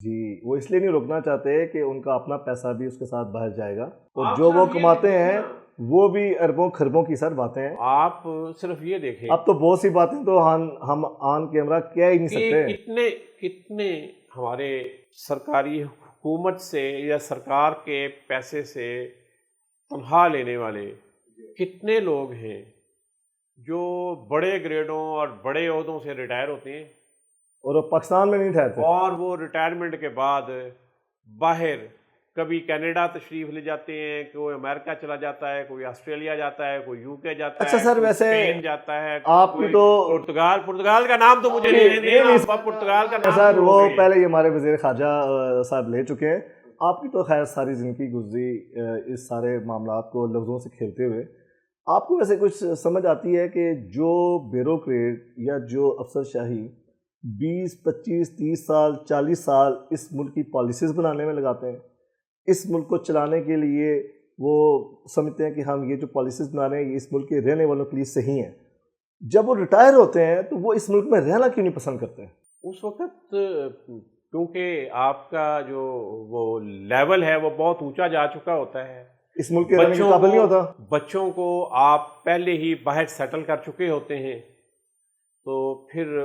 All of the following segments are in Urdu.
جی وہ اس لیے نہیں روکنا چاہتے کہ ان کا اپنا پیسہ بھی اس کے ساتھ باہر جائے گا، اور جو وہ کماتے ہیں وہ بھی اربوں خربوں کی سر باتیں ہیں. آپ صرف یہ دیکھیں اب تو بہت سی باتیں تو ہم آن کیمرہ کہہ ہی نہیں کہ سکتے. کتنے ہمارے سرکاری حکومت سے یا سرکار کے پیسے سے تنخواہ لینے والے کتنے لوگ ہیں جو بڑے گریڈوں اور بڑے عہدوں سے ریٹائر ہوتے ہیں اور وہ پاکستان میں نہیں ٹھہرتے. اور وہ ریٹائرمنٹ کے بعد باہر کبھی کینیڈا تشریف لے جاتے ہیں، کوئی امریکہ چلا جاتا ہے، کوئی آسٹریلیا جاتا ہے، کوئی UK جاتا اچھا ہے، سر، کوئی ویسے اسپین جاتا ہے، آپ کی کوئی تو پرتگال کا نام تو مجھے نہیں دینا، آپ پرتگال کا نام سر بھول وہ گئے ہیں۔ پہلے ہی ہمارے وزیر خارجہ صاحب لے چکے ہیں. آپ کی تو خیر ساری زندگی گزری اس سارے معاملات کو لفظوں سے کھیلتے ہوئے. آپ کو ویسے کچھ سمجھ آتی ہے کہ جو بیوروکریٹ یا جو افسر شاہی 20 25 30 سال 40 سال اس ملک کی پالیسیز بنانے میں لگاتے ہیں، اس ملک کو چلانے کے لیے وہ سمجھتے ہیں کہ ہم یہ جو پالیسیز بنا رہے ہیں یہ اس ملک کے رہنے والوں کے لیے صحیح ہیں، جب وہ ریٹائر ہوتے ہیں تو وہ اس ملک میں رہنا کیوں نہیں پسند کرتے ہیں؟ اس وقت کیونکہ آپ کا جو وہ لیول ہے وہ بہت اونچا جا چکا ہوتا ہے، اس ملک کے رہنے کے قابل نہیں ہوتا. بچوں کو آپ پہلے ہی باہر سیٹل کر چکے ہوتے ہیں، تو پھر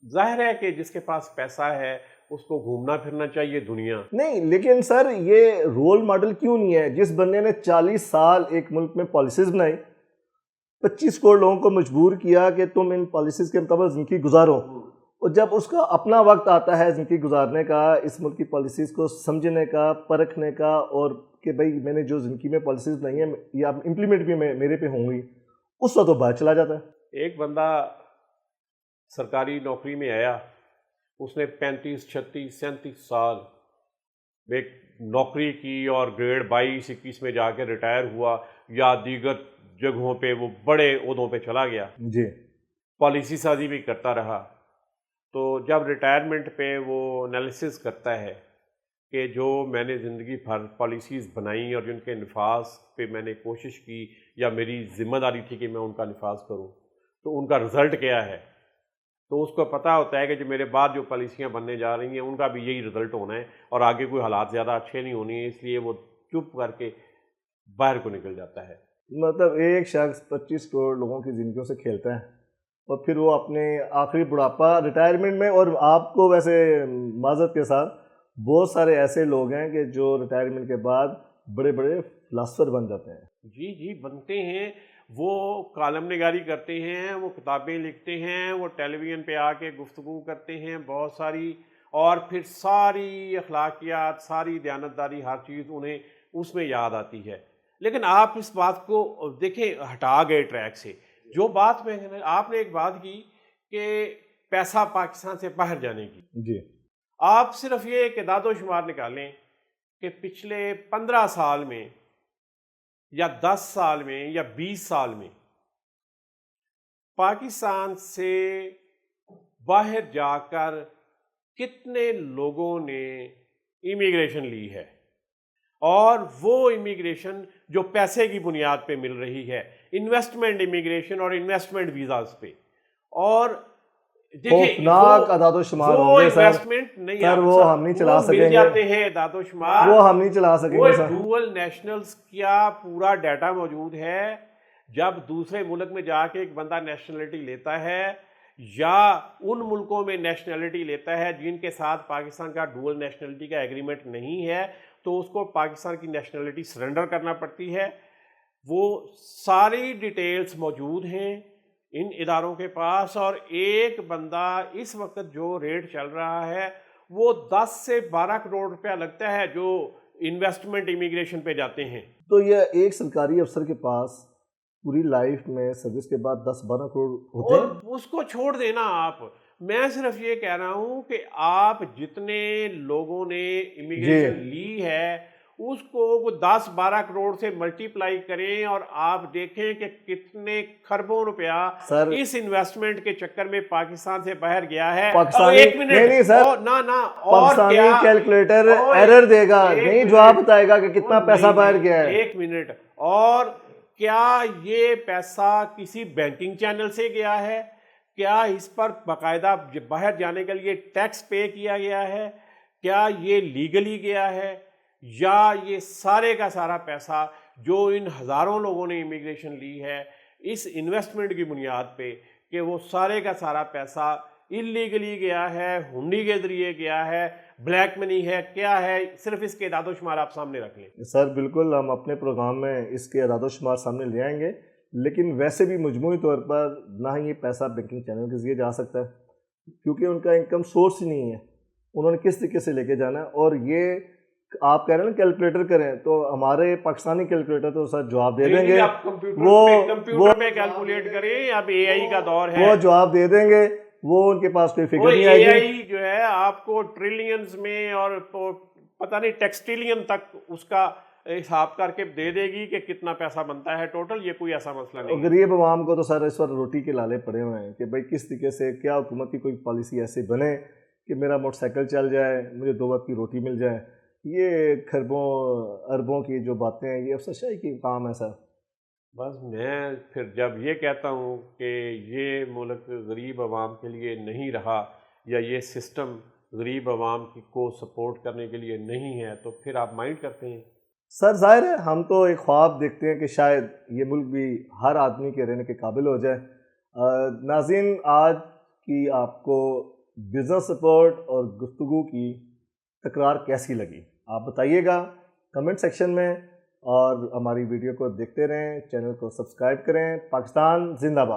ظاہر ہے کہ جس کے پاس پیسہ ہے اس کو گھومنا پھرنا چاہیے دنیا. نہیں لیکن سر یہ رول ماڈل کیوں نہیں ہے؟ جس بندے نے 40 سال ایک ملک میں پالیسیز بنائی، 25 کروڑ لوگوں کو مجبور کیا کہ تم ان پالیسیز کے مطابق زندگی گزارو، اور جب اس کا اپنا وقت آتا ہے زندگی گزارنے کا، اس ملک کی پالیسیز کو سمجھنے کا، پرکھنے کا، اور کہ بھئی میں نے جو زندگی میں پالیسیز بنائی ہیں یہ اب امپلیمنٹ بھی میرے پہ ہوں گی، اس وقت وہ باہر چلا جاتا ہے. ایک بندہ سرکاری نوکری میں آیا، اس نے 35 36 37 سال ایک نوکری کی اور گریڈ 22 21 میں جا کے ریٹائر ہوا یا دیگر جگہوں پہ وہ بڑے عہدوں پہ چلا گیا، جی پالیسی سازی بھی کرتا رہا. تو جب ریٹائرمنٹ پہ وہ انالیسس کرتا ہے کہ جو میں نے زندگی بھر پالیسیز بنائیں اور جن کے نفاذ پہ میں نے کوشش کی یا میری ذمہ داری تھی کہ میں ان کا نفاذ کروں، تو ان کا رزلٹ کیا ہے، تو اس کو پتہ ہوتا ہے کہ جو میرے بعد جو پالیسیاں بننے جا رہی ہیں ان کا بھی یہی رزلٹ ہونا ہے اور آگے کوئی حالات زیادہ اچھے نہیں ہونے ہیں، اس لیے وہ چپ کر کے باہر کو نکل جاتا ہے. مطلب ایک شخص 25 کروڑ لوگوں کی زندگیوں سے کھیلتا ہے اور پھر وہ اپنے آخری بڑھاپا ریٹائرمنٹ میں، اور آپ کو ویسے معذرت کے ساتھ بہت سارے ایسے لوگ ہیں کہ جو ریٹائرمنٹ کے بعد بڑے بڑے فلاسفر بن جاتے ہیں. جی بنتے ہیں، وہ کالم نگاری کرتے ہیں، وہ کتابیں لکھتے ہیں، وہ ٹیلی ویژن پہ آ کے گفتگو کرتے ہیں بہت ساری، اور پھر ساری اخلاقیات، ساری دیانتداری، ہر چیز انہیں اس میں یاد آتی ہے. لیکن آپ اس بات کو دیکھیں ہٹا گئے ٹریک سے. جو بات میں آپ نے ایک بات کی کہ پیسہ پاکستان سے باہر جانے کی، جی آپ صرف یہ ایک اعداد و شمار نکالیں کہ پچھلے 15 سال میں یا 10 سال میں یا 20 سال میں پاکستان سے باہر جا کر کتنے لوگوں نے امیگریشن لی ہے، اور وہ امیگریشن جو پیسے کی بنیاد پہ مل رہی ہے، انویسٹمنٹ امیگریشن اور انویسٹمنٹ ویزاز پہ. اور خوفناک اعداد و شمار ہوں گے سر. انویسٹمنٹ نہیں سر وہ ہم نہیں چلا سکیں مل گے، جاتے ہیں اعداد و شمار، وہ ہم نہیں چلا سکیں وہ گے سر. ڈوول نیشنلز کا پورا ڈیٹا موجود ہے. جب دوسرے ملک میں جا کے ایک بندہ نیشنلٹی لیتا ہے یا ان ملکوں میں نیشنلٹی لیتا ہے جن کے ساتھ پاکستان کا ڈوول نیشنلٹی کا ایگریمنٹ نہیں ہے، تو اس کو پاکستان کی نیشنلٹی سرنڈر کرنا پڑتی ہے. وہ ساری ڈیٹیلز موجود ہیں ان اداروں کے پاس، اور ایک بندہ اس وقت جو ریٹ چل رہا ہے وہ 10 سے 12 کروڑ روپیہ لگتا ہے جو انویسٹمنٹ امیگریشن پہ جاتے ہیں. تو یہ ایک سرکاری افسر کے پاس پوری لائف میں سروس کے بعد 10-12 کروڑ ہوتے اور ہیں. اس کو چھوڑ دینا آپ، میں صرف یہ کہہ رہا ہوں کہ آپ جتنے لوگوں نے امیگریشن لی ہے اس کو 10-12 کروڑ سے ملٹیپلائی کریں اور آپ دیکھیں کہ کتنے خربوں روپیہ اس انویسٹمنٹ کے چکر میں پاکستان سے باہر گیا ہے. پاکستانی ایک منٹ، نہیں سر، پاکستانی کیلکولیٹر ایرر دے گا، نہیں جواب بتائے گا کہ کتنا پیسہ باہر گیا ہے. ایک منٹ، اور کیا یہ پیسہ کسی بینکنگ چینل سے گیا ہے؟ کیا اس پر باقاعدہ باہر جانے کے لیے ٹیکس پے کیا گیا ہے؟ کیا یہ لیگلی گیا ہے یا یہ سارے کا سارا پیسہ جو ان ہزاروں لوگوں نے امیگریشن لی ہے اس انویسٹمنٹ کی بنیاد پہ کہ وہ سارے کا سارا پیسہ انلیگلی گیا ہے, ہنڈی کے ذریعے گیا ہے, بلیک منی ہے, کیا ہے, صرف اس کے اعداد و شمار آپ سامنے رکھ لیں. سر بالکل ہم اپنے پروگرام میں اس کے اعداد و شمار سامنے لے آئیں گے, لیکن ویسے بھی مجموعی طور پر نہ ہی یہ پیسہ بینکنگ چینل کے ذریعے جا سکتا ہے کیونکہ ان کا انکم سورس ہی نہیں ہے. انہوں نے کس طریقے سے لے کے جانا ہے, اور یہ آپ کہہ رہے ہیں نا کیلکولیٹر کریں, تو ہمارے پاکستانی کیلکولیٹر تو سر جواب دے دیں گے, آپ کمپیوٹر پہ کیلکولیٹ کریں, اب اے آئی کا دور ہے, وہ جواب دے دیں گے, وہ ان کے پاس کوئی فگر وہ نہیں آئے اے گی. آئی جو ہے آپ کو ٹریلینز میں اور پتہ نہیں ٹیکسٹیلین تک اس کا حساب کر کے دے دے گی کہ کتنا پیسہ بنتا ہے ٹوٹل. یہ کوئی ایسا مسئلہ نہیں ہے. غریب عوام کو تو سر اس وقت روٹی کے لالے پڑے ہوئے ہیں کہ بھائی کس طریقے سے کیا حکومت کی کوئی پالیسی ایسی بنے کہ میرا موٹر سائیکل چل جائے, مجھے 2 وقت کی روٹی مل جائے. یہ خربوں اربوں کی جو باتیں ہیں یہ افسرشاہی کی کام ہے سر. بس میں پھر جب یہ کہتا ہوں کہ یہ ملک غریب عوام کے لیے نہیں رہا یا یہ سسٹم غریب عوام کو سپورٹ کرنے کے لیے نہیں ہے, تو پھر آپ مائنڈ کرتے ہیں. سر ظاہر ہے ہم تو ایک خواب دیکھتے ہیں کہ شاید یہ ملک بھی ہر آدمی کے رہنے کے قابل ہو جائے. ناظرین, آج کی آپ کو بزنس سپورٹ اور گفتگو کی تکرار کیسی لگی آپ بتائیے گا کمنٹ سیکشن میں, اور ہماری ویڈیو کو دیکھتے رہیں, چینل کو سبسکرائب کریں. پاکستان زندہ باد.